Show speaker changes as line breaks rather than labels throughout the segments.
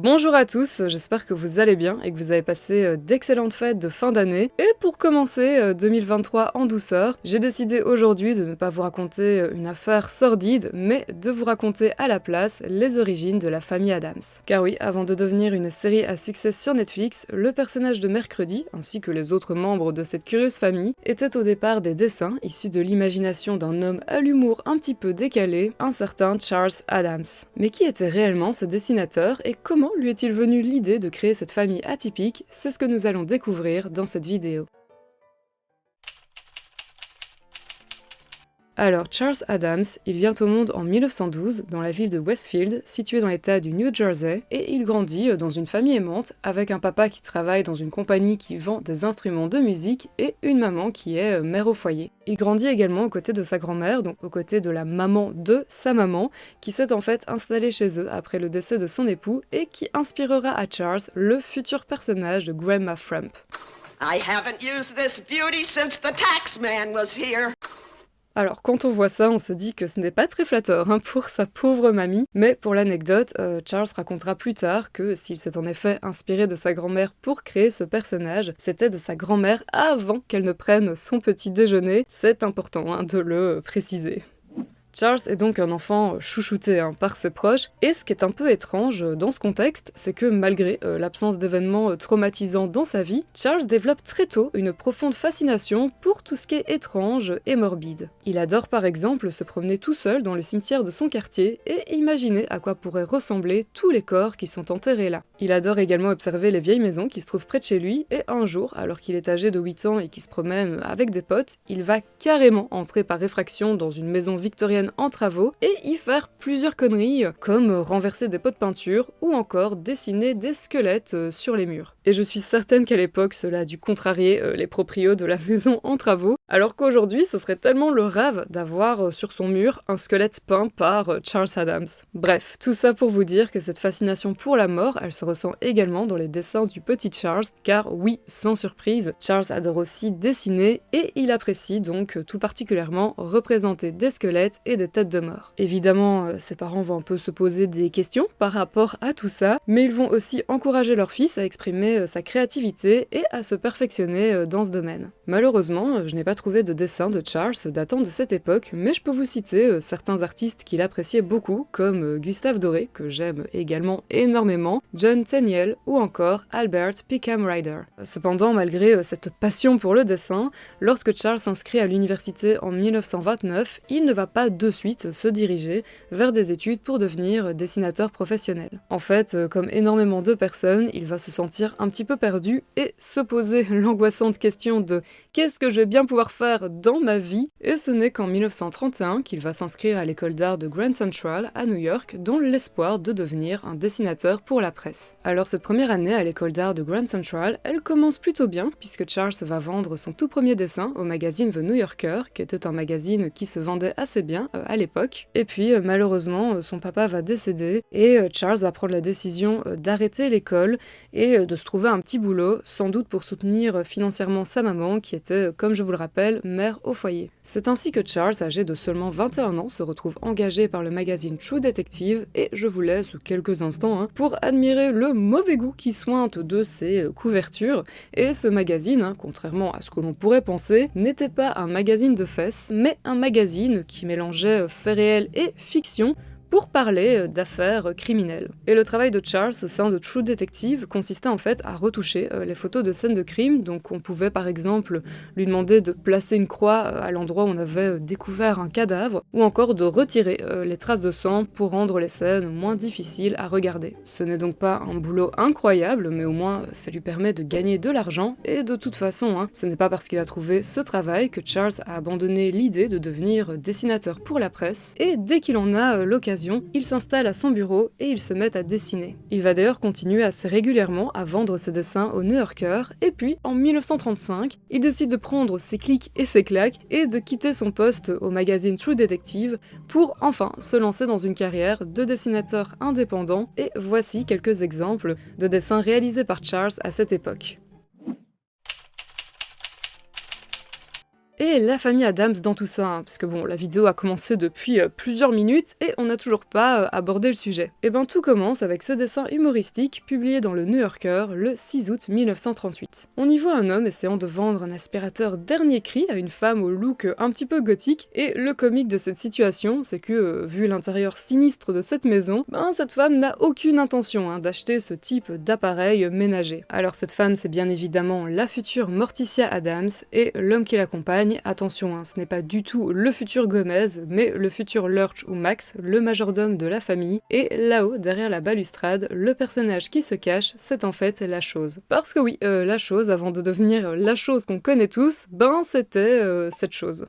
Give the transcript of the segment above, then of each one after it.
Bonjour à tous, j'espère que vous allez bien et que vous avez passé d'excellentes fêtes de fin d'année. Et pour commencer 2023 en douceur, j'ai décidé aujourd'hui de ne pas vous raconter une affaire sordide, mais de vous raconter à la place les origines de la famille Addams. Car oui, avant de devenir une série à succès sur Netflix, le personnage de Mercredi, ainsi que les autres membres de cette curieuse famille, étaient au départ des dessins issus de l'imagination d'un homme à l'humour un petit peu décalé, un certain Charles Addams. Mais qui était réellement ce dessinateur et comment lui est-il venu l'idée de créer cette famille atypique? C'est ce que nous allons découvrir dans cette vidéo. Alors, Charles Addams, il vient au monde en 1912 dans la ville de Westfield, située dans l'état du New Jersey, et il grandit dans une famille aimante avec un papa qui travaille dans une compagnie qui vend des instruments de musique et une maman qui est mère au foyer. Il grandit également aux côtés de sa grand-mère, donc aux côtés de la maman de sa maman, qui s'est en fait installée chez eux après le décès de son époux et qui inspirera à Charles le futur personnage de Grandma Frump.
I haven't used this beauty since the tax man was here.
Alors, quand on voit ça, on se dit que ce n'est pas très flatteur pour sa pauvre mamie, mais pour l'anecdote, Charles racontera plus tard que s'il s'est en effet inspiré de sa grand-mère pour créer ce personnage, c'était de sa grand-mère avant qu'elle ne prenne son petit déjeuner. C'est important de le préciser. Charles est donc un enfant chouchouté par ses proches, et ce qui est un peu étrange dans ce contexte, c'est que malgré l'absence d'événements traumatisants dans sa vie, Charles développe très tôt une profonde fascination pour tout ce qui est étrange et morbide. Il adore par exemple se promener tout seul dans le cimetière de son quartier et imaginer à quoi pourraient ressembler tous les corps qui sont enterrés là. Il adore également observer les vieilles maisons qui se trouvent près de chez lui, et un jour, alors qu'il est âgé de 8 ans et qu'il se promène avec des potes, il va carrément entrer par effraction dans une maison victorienne en travaux et y faire plusieurs conneries comme renverser des pots de peinture ou encore dessiner des squelettes sur les murs. Et je suis certaine qu'à l'époque cela a dû contrarier les proprios de la maison en travaux, alors qu'aujourd'hui ce serait tellement le rêve d'avoir sur son mur un squelette peint par Charles Addams. Bref, tout ça pour vous dire que cette fascination pour la mort, elle se ressent également dans les dessins du petit Charles, car oui, sans surprise, Charles adore aussi dessiner et il apprécie donc tout particulièrement représenter des squelettes et des têtes de mort. Évidemment, ses parents vont un peu se poser des questions par rapport à tout ça, mais ils vont aussi encourager leur fils à exprimer sa créativité et à se perfectionner dans ce domaine. Malheureusement, je n'ai pas trouvé de dessin de Charles datant de cette époque, mais je peux vous citer certains artistes qu'il appréciait beaucoup, comme Gustave Doré, que j'aime également énormément, John Tenniel ou encore Albert Pickham Ryder. Cependant, malgré cette passion pour le dessin, lorsque Charles s'inscrit à l'université en 1929, il ne va pas de suite se diriger vers des études pour devenir dessinateur professionnel. En fait, comme énormément de personnes, il va se sentir un petit peu perdu et se poser l'angoissante question de « qu'est-ce que je vais bien pouvoir faire dans ma vie ?» Et ce n'est qu'en 1931 qu'il va s'inscrire à l'école d'art de Grand Central à New York, dans l'espoir de devenir un dessinateur pour la presse. Alors cette première année à l'école d'art de Grand Central, elle commence plutôt bien puisque Charles va vendre son tout premier dessin au magazine The New Yorker, qui était un magazine qui se vendait assez bien à l'époque. Et puis malheureusement, son papa va décéder et Charles va prendre la décision d'arrêter l'école et de se trouver un petit boulot, sans doute pour soutenir financièrement sa maman qui était, comme je vous le rappelle, mère au foyer. C'est ainsi que Charles, âgé de seulement 21 ans, se retrouve engagé par le magazine True Detective et je vous laisse quelques instants pour admirer le mauvais goût qui sointe de ses couvertures. Et ce magazine, contrairement à ce que l'on pourrait penser, n'était pas un magazine de fesses, mais un magazine qui mélangeait faits réels et fiction pour parler d'affaires criminelles. Et le travail de Charles au sein de True Detective consistait en fait à retoucher les photos de scènes de crime, donc on pouvait par exemple lui demander de placer une croix à l'endroit où on avait découvert un cadavre, ou encore de retirer les traces de sang pour rendre les scènes moins difficiles à regarder. Ce n'est donc pas un boulot incroyable, mais au moins ça lui permet de gagner de l'argent, et de toute façon, ce n'est pas parce qu'il a trouvé ce travail que Charles a abandonné l'idée de devenir dessinateur pour la presse, et dès qu'il en a l'occasion, il s'installe à son bureau et il se met à dessiner. Il va d'ailleurs continuer assez régulièrement à vendre ses dessins au New Yorker, et puis en 1935, il décide de prendre ses clics et ses claques et de quitter son poste au magazine True Detective pour enfin se lancer dans une carrière de dessinateur indépendant, et voici quelques exemples de dessins réalisés par Charles à cette époque. Et la famille Addams dans tout ça, hein, parce que bon, la vidéo a commencé depuis plusieurs minutes et on n'a toujours pas abordé le sujet. Et ben tout commence avec ce dessin humoristique publié dans le New Yorker le 6 août 1938. On y voit un homme essayant de vendre un aspirateur dernier cri à une femme au look un petit peu gothique, et le comique de cette situation, c'est que, vu l'intérieur sinistre de cette maison, ben cette femme n'a aucune intention d'acheter ce type d'appareil ménager. Alors cette femme, c'est bien évidemment la future Morticia Addams, et l'homme qui l'accompagne, attention, ce n'est pas du tout le futur Gomez, mais le futur Lurch ou Max, le majordome de la famille, et là-haut, derrière la balustrade, le personnage qui se cache, c'est en fait la chose. Parce que oui, la chose, avant de devenir la chose qu'on connaît tous, ben c'était cette chose.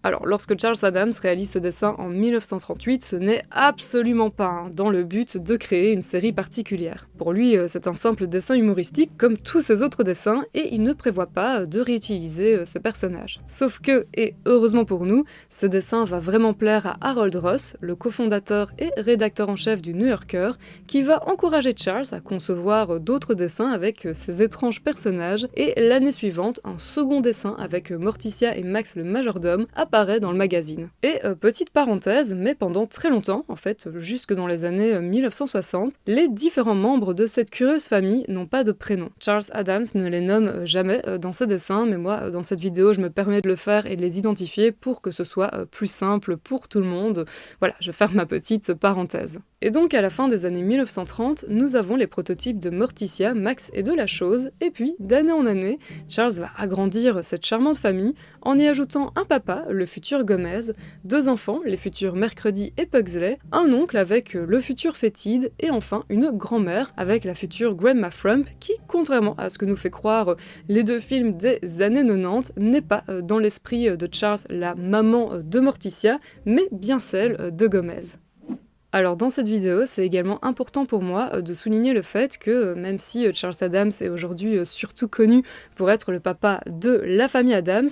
Alors, lorsque Charles Addams réalise ce dessin en 1938, ce n'est absolument pas dans le but de créer une série particulière. Pour lui, c'est un simple dessin humoristique comme tous ses autres dessins, et il ne prévoit pas de réutiliser ses personnages. Sauf que, et heureusement pour nous, ce dessin va vraiment plaire à Harold Ross, le cofondateur et rédacteur en chef du New Yorker, qui va encourager Charles à concevoir d'autres dessins avec ces étranges personnages, et l'année suivante, un second dessin avec Morticia et Max le majordome apparaît dans le magazine. Et petite parenthèse, mais pendant très longtemps, en fait, jusque dans les années 1960, les différents membres de cette curieuse famille n'ont pas de prénom. Charles Addams ne les nomme jamais dans ses dessins, mais moi, dans cette vidéo, je me permets de le faire et de les identifier pour que ce soit plus simple pour tout le monde. Voilà, je ferme ma petite parenthèse. Et donc, à la fin des années 1930, nous avons les prototypes de Morticia, Max et de la chose, et puis, d'année en année, Charles va agrandir cette charmante famille en y ajoutant un papa, le futur Gomez, deux enfants, les futurs Mercredi et Pugsley, un oncle avec le futur Fétide, et enfin une grand-mère avec la future Grandma Frump, qui, contrairement à ce que nous fait croire les deux films des années 90, n'est pas dans l'esprit de Charles la maman de Morticia, mais bien celle de Gomez. Alors dans cette vidéo, c'est également important pour moi de souligner le fait que même si Charles Addams est aujourd'hui surtout connu pour être le papa de la famille Addams,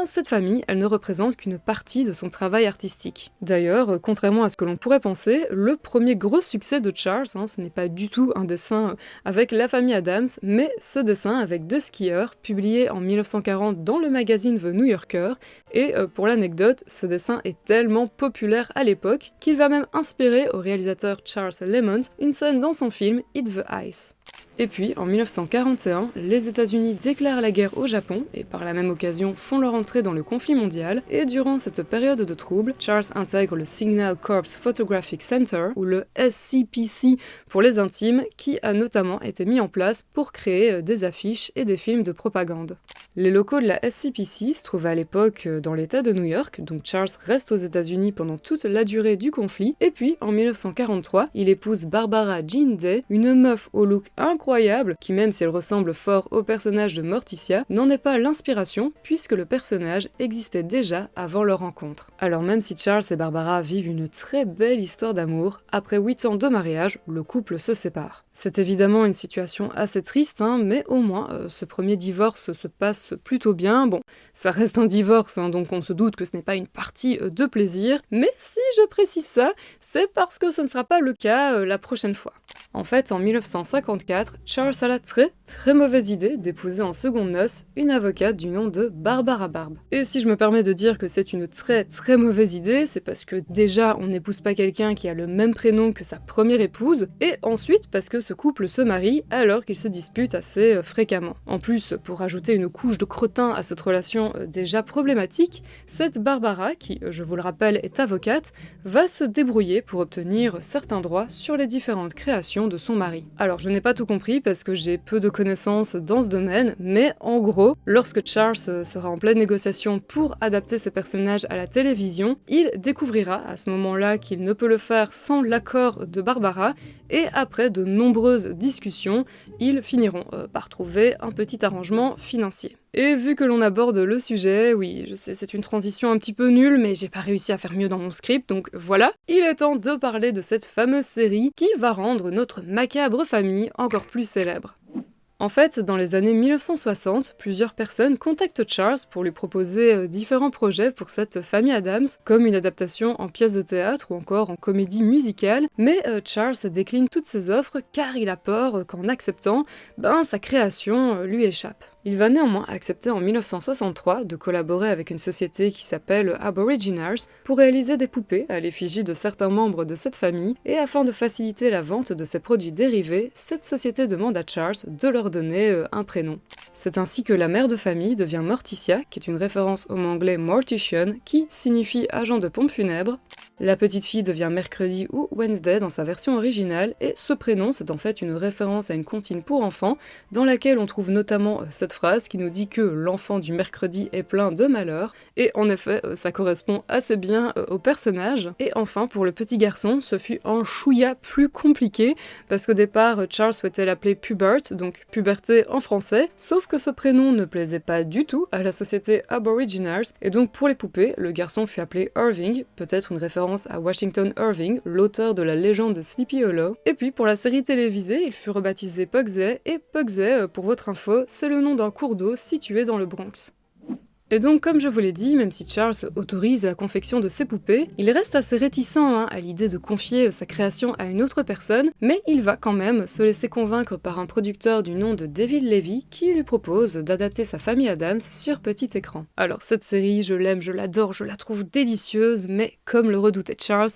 cette famille, elle ne représente qu'une partie de son travail artistique. D'ailleurs, contrairement à ce que l'on pourrait penser, le premier gros succès de Charles, ce n'est pas du tout un dessin avec la famille Addams, mais ce dessin avec deux skieurs, publié en 1940 dans le magazine The New Yorker, et pour l'anecdote, ce dessin est tellement populaire à l'époque qu'il va même inspirer au réalisateur Charles Lamont une scène dans son film Hit the Ice. Et puis, en 1941, les États-Unis déclarent la guerre au Japon et par la même occasion font leur entrée dans le conflit mondial, et durant cette période de troubles, Charles intègre le Signal Corps Photographic Center, ou le SCPC pour les intimes, qui a notamment été mis en place pour créer des affiches et des films de propagande. Les locaux de la SCPC se trouvaient à l'époque dans l'état de New York, donc Charles reste aux États-Unis pendant toute la durée du conflit, et puis en 1943, il épouse Barbara Jean Day, une meuf au look incroyable, qui même si elle ressemble fort au personnage de Morticia, n'en est pas l'inspiration, puisque le personnage existait déjà avant leur rencontre. Alors même si Charles et Barbara vivent une très belle histoire d'amour, après 8 ans de mariage, le couple se sépare. C'est évidemment une situation assez triste, mais au moins ce premier divorce se passe plutôt bien. Bon, ça reste un divorce, donc on se doute que ce n'est pas une partie de plaisir, mais si je précise ça, c'est parce que ce ne sera pas le cas la prochaine fois. En fait, en 1954, Charles a la très mauvaise idée d'épouser en seconde noces une avocate du nom de Barbara Barbe. Et si je me permets de dire que c'est une très mauvaise idée, c'est parce que déjà on n'épouse pas quelqu'un qui a le même prénom que sa première épouse, et ensuite parce que ce couple se marie alors qu'ils se disputent assez fréquemment. En plus, pour ajouter une couche de cretin à cette relation déjà problématique, cette Barbara, qui, je vous le rappelle, est avocate, va se débrouiller pour obtenir certains droits sur les différentes créations de son mari. Alors je n'ai pas tout compris parce que j'ai peu de connaissances dans ce domaine, mais en gros, lorsque Charles sera en pleine négociation pour adapter ses personnages à la télévision, il découvrira à ce moment-là qu'il ne peut le faire sans l'accord de Barbara, et après de nombreuses discussions, ils finiront par trouver un petit arrangement financier. Et vu que l'on aborde le sujet, oui, je sais, c'est une transition un petit peu nulle, mais j'ai pas réussi à faire mieux dans mon script, donc voilà, il est temps de parler de cette fameuse série qui va rendre notre macabre famille encore plus célèbre. En fait, dans les années 1960, plusieurs personnes contactent Charles pour lui proposer différents projets pour cette famille Addams, comme une adaptation en pièce de théâtre ou encore en comédie musicale, mais Charles décline toutes ces offres car il a peur qu'en acceptant, sa création lui échappe. Il va néanmoins accepter en 1963 de collaborer avec une société qui s'appelle Aboriginals pour réaliser des poupées à l'effigie de certains membres de cette famille, et afin de faciliter la vente de ces produits dérivés, cette société demande à Charles de leur donner un prénom. C'est ainsi que la mère de famille devient Morticia, qui est une référence au mot anglais Mortician, qui signifie agent de pompe funèbre. La petite fille devient Mercredi ou Wednesday dans sa version originale, et ce prénom c'est en fait une référence à une comptine pour enfants, dans laquelle on trouve notamment cette phrase qui nous dit que l'enfant du mercredi est plein de malheur, et en effet ça correspond assez bien au personnage. Et enfin pour le petit garçon, ce fut un chouïa plus compliqué, parce qu'au départ Charles souhaitait l'appeler Pubert, donc puberté en français, sauf que ce prénom ne plaisait pas du tout à la société Aboriginals, et donc pour les poupées, le garçon fut appelé Irving, peut-être une référence à Washington Irving, l'auteur de la légende de Sleepy Hollow. Et puis pour la série télévisée, il fut rebaptisé Pugsley, et Pugsley, pour votre info, c'est le nom d'un cours d'eau situé dans le Bronx. Et donc, comme je vous l'ai dit, même si Charles autorise la confection de ses poupées, il reste assez réticent à l'idée de confier sa création à une autre personne, mais il va quand même se laisser convaincre par un producteur du nom de David Levy qui lui propose d'adapter sa famille Addams sur petit écran. Alors cette série, je l'aime, je l'adore, je la trouve délicieuse, mais comme le redoutait Charles,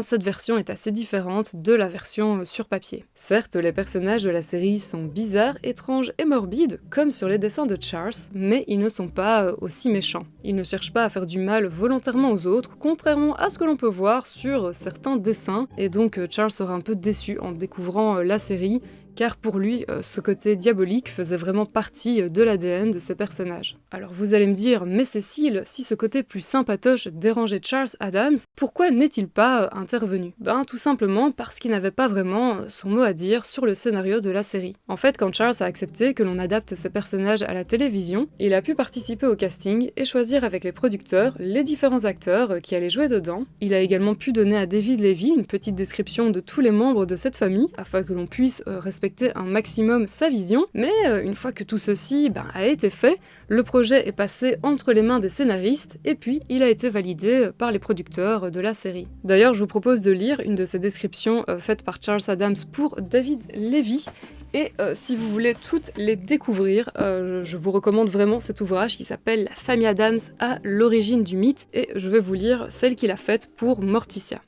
cette version est assez différente de la version sur papier. Certes, les personnages de la série sont bizarres, étranges et morbides, comme sur les dessins de Charles, mais ils ne sont pas aussi méchants. Ils ne cherchent pas à faire du mal volontairement aux autres, contrairement à ce que l'on peut voir sur certains dessins, et donc Charles sera un peu déçu en découvrant la série, car pour lui, ce côté diabolique faisait vraiment partie de l'ADN de ses personnages. Alors vous allez me dire, mais Cécile, si ce côté plus sympatoche dérangeait Charles Addams, pourquoi n'est-il pas intervenu ? Tout simplement parce qu'il n'avait pas vraiment son mot à dire sur le scénario de la série. En fait, quand Charles a accepté que l'on adapte ses personnages à la télévision, il a pu participer au casting et choisir avec les producteurs les différents acteurs qui allaient jouer dedans. Il a également pu donner à David Levy une petite description de tous les membres de cette famille, afin que l'on puisse respecter un maximum sa vision, mais une fois que tout ceci a été fait, le projet est passé entre les mains des scénaristes et puis il a été validé par les producteurs de la série. D'ailleurs, je vous propose de lire une de ces descriptions faites par Charles Addams pour David Levy. Et si vous voulez toutes les découvrir, je vous recommande vraiment cet ouvrage qui s'appelle « La famille Addams à l'origine du mythe » et je vais vous lire celle qu'il a faite pour Morticia.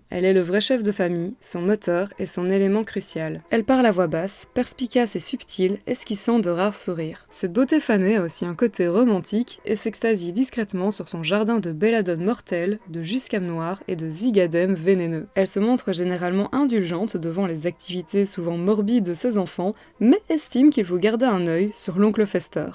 Elle est le vrai chef de famille, son moteur et son élément crucial. Elle parle à voix basse, perspicace et subtile, esquissant de rares sourires. Cette beauté fanée a aussi un côté romantique et s'extasie discrètement sur son jardin de belladone mortelle, de juscam noir et de zigadem vénéneux. Elle se montre généralement indulgente devant les activités souvent morbides de ses enfants, mais estime qu'il faut garder un œil sur l'oncle Fester.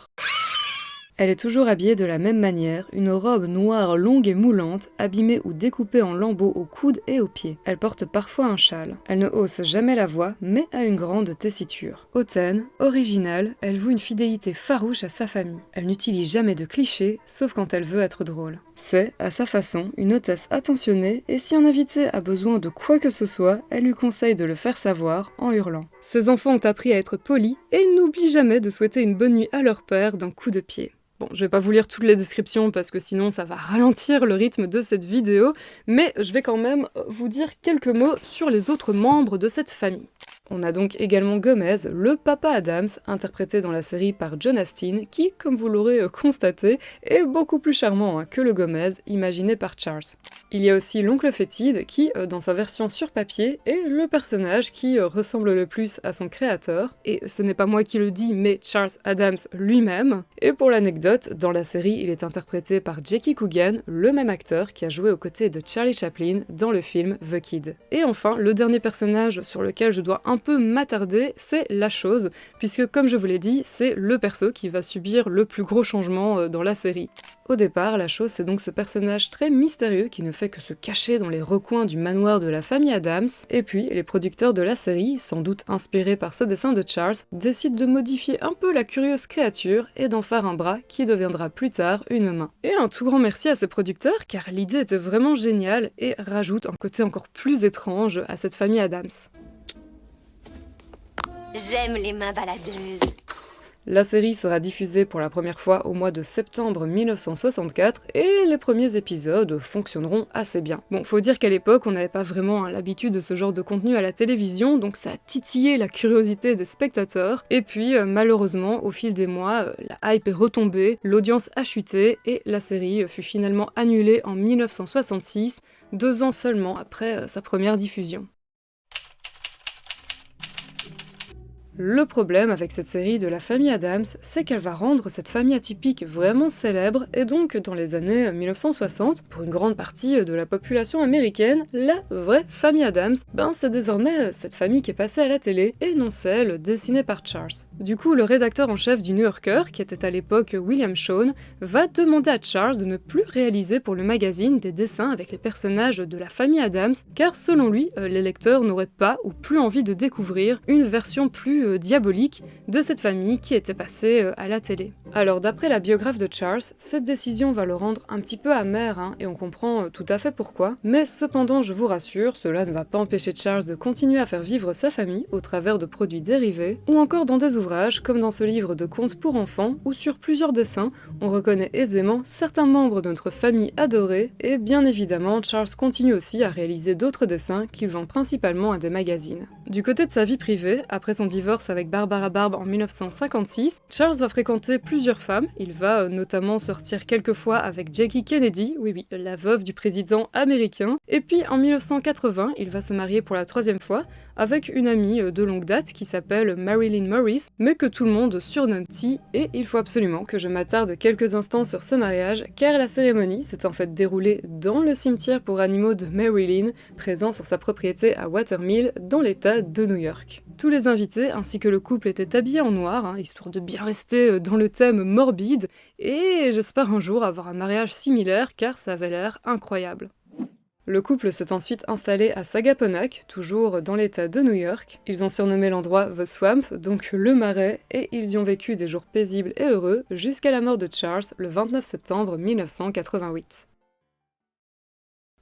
Elle est toujours habillée de la même manière, une robe noire longue et moulante, abîmée ou découpée en lambeaux aux coudes et aux pieds. Elle porte parfois un châle. Elle ne hausse jamais la voix, mais a une grande tessiture. Hautaine, originale, elle voue une fidélité farouche à sa famille. Elle n'utilise jamais de clichés, sauf quand elle veut être drôle. C'est, à sa façon, une hôtesse attentionnée, et si un invité a besoin de quoi que ce soit, elle lui conseille de le faire savoir en hurlant. Ses enfants ont appris à être polis, et ils n'oublient jamais de souhaiter une bonne nuit à leur père d'un coup de pied. Bon, je vais pas vous lire toutes les descriptions parce que sinon ça va ralentir le rythme de cette vidéo, mais je vais quand même vous dire quelques mots sur les autres membres de cette famille. On a donc également Gomez, le papa Addams, interprété dans la série par John Astin, qui, comme vous l'aurez constaté, est beaucoup plus charmant que le Gomez imaginé par Charles. Il y a aussi l'oncle Fétide, qui, dans sa version sur papier, est le personnage qui ressemble le plus à son créateur, et ce n'est pas moi qui le dis, mais Charles Addams lui-même. Et pour l'anecdote, dans la série, il est interprété par Jackie Coogan, le même acteur qui a joué aux côtés de Charlie Chaplin dans le film The Kid. Et enfin, le dernier personnage sur lequel je dois un peu m'attarder, c'est la chose, puisque comme je vous l'ai dit, c'est le perso qui va subir le plus gros changement dans la série. Au départ, la chose, c'est donc ce personnage très mystérieux qui ne fait que se cacher dans les recoins du manoir de la famille Addams, et puis les producteurs de la série, sans doute inspirés par ce dessin de Charles, décident de modifier un peu la curieuse créature et d'en faire un bras qui deviendra plus tard une main. Et un tout grand merci à ces producteurs, car l'idée était vraiment géniale et rajoute un côté encore plus étrange à cette famille Addams.
J'aime les mains baladeuses.
La série sera diffusée pour la première fois au mois de septembre 1964 et les premiers épisodes fonctionneront assez bien. Bon, faut dire qu'à l'époque, on n'avait pas vraiment l'habitude de ce genre de contenu à la télévision, donc ça a titillé la curiosité des spectateurs. Et puis, malheureusement, au fil des mois, la hype est retombée, l'audience a chuté et la série fut finalement annulée en 1966, 2 ans seulement après sa première diffusion. Le problème avec cette série de la famille Addams, c'est qu'elle va rendre cette famille atypique vraiment célèbre, et donc dans les années 1960, pour une grande partie de la population américaine, la vraie famille Addams, c'est désormais cette famille qui est passée à la télé, et non celle dessinée par Charles. Du coup, le rédacteur en chef du New Yorker, qui était à l'époque William Shawn, va demander à Charles de ne plus réaliser pour le magazine des dessins avec les personnages de la famille Addams, car selon lui, les lecteurs n'auraient pas ou plus envie de découvrir une version plus diabolique de cette famille qui était passée à la télé. Alors d'après la biographe de Charles, cette décision va le rendre un petit peu amer, et on comprend tout à fait pourquoi, mais cependant je vous rassure, cela ne va pas empêcher Charles de continuer à faire vivre sa famille au travers de produits dérivés, ou encore dans des ouvrages comme dans ce livre de contes pour enfants, où sur plusieurs dessins, on reconnaît aisément certains membres de notre famille adorée, et bien évidemment Charles continue aussi à réaliser d'autres dessins qu'il vend principalement à des magazines. Du côté de sa vie privée, après son divorce avec Barbara Barb en 1956, Charles va fréquenter plusieurs femmes, il va notamment sortir quelques fois avec Jackie Kennedy, oui, la veuve du président américain, et puis en 1980, il va se marier pour la 3e fois avec une amie de longue date qui s'appelle Marilyn Morris, mais que tout le monde surnomme T, et il faut absolument que je m'attarde quelques instants sur ce mariage, car la cérémonie s'est en fait déroulée dans le cimetière pour animaux de Marilyn, présent sur sa propriété à Watermill, dans l'état de New York. Tous les invités ainsi que le couple étaient habillés en noir, histoire de bien rester dans le thème morbide, et j'espère un jour avoir un mariage similaire car ça avait l'air incroyable. Le couple s'est ensuite installé à Sagaponack, toujours dans l'état de New York. Ils ont surnommé l'endroit The Swamp, donc le marais, et ils y ont vécu des jours paisibles et heureux jusqu'à la mort de Charles le 29 septembre 1988.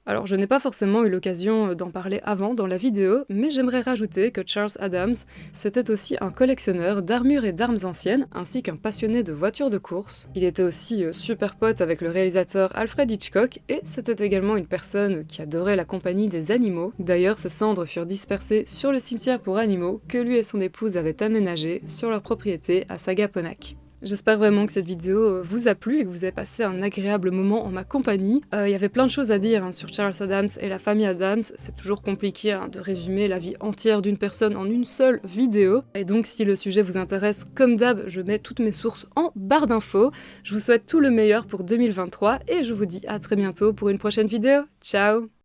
Alors je n'ai pas forcément eu l'occasion d'en parler avant dans la vidéo, mais j'aimerais rajouter que Charles Addams, c'était aussi un collectionneur d'armures et d'armes anciennes, ainsi qu'un passionné de voitures de course. Il était aussi super pote avec le réalisateur Alfred Hitchcock, et c'était également une personne qui adorait la compagnie des animaux. D'ailleurs, ses cendres furent dispersées sur le cimetière pour animaux que lui et son épouse avaient aménagé sur leur propriété à Sagaponack. J'espère vraiment que cette vidéo vous a plu et que vous avez passé un agréable moment en ma compagnie. Il y avait plein de choses à dire sur Charles Addams et la famille Addams, c'est toujours compliqué de résumer la vie entière d'une personne en une seule vidéo. Et donc si le sujet vous intéresse, comme d'hab, je mets toutes mes sources en barre d'infos. Je vous souhaite tout le meilleur pour 2023 et je vous dis à très bientôt pour une prochaine vidéo. Ciao!